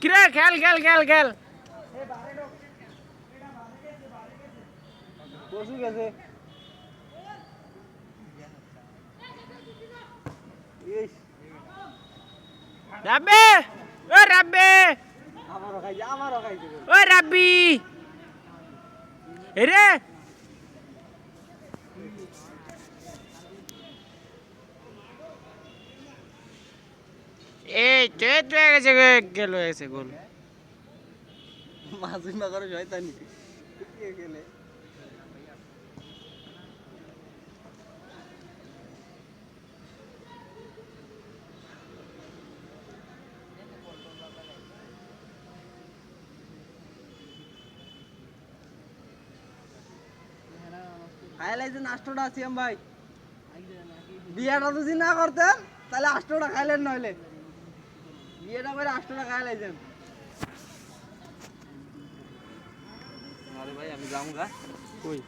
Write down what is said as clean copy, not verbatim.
কিরে খেল খেল খেল খেল পশু গেছে রাব্বে ও রাব্বে আমারও খাইছে ও রাব্বি এরে এই চেত হয়ে গেছে গেল গেছে গোল মাঝুই মাগারে শয়তানি কে গেলে খাইলাইছেন 8টা সিএম ভাই বিয়াটা যদি না করতেন তাহলে 8টা খাইলেন নইলে বিয়েটা করে 8টা খাইলাইছেন আরে ভাই আমি যামুগা কই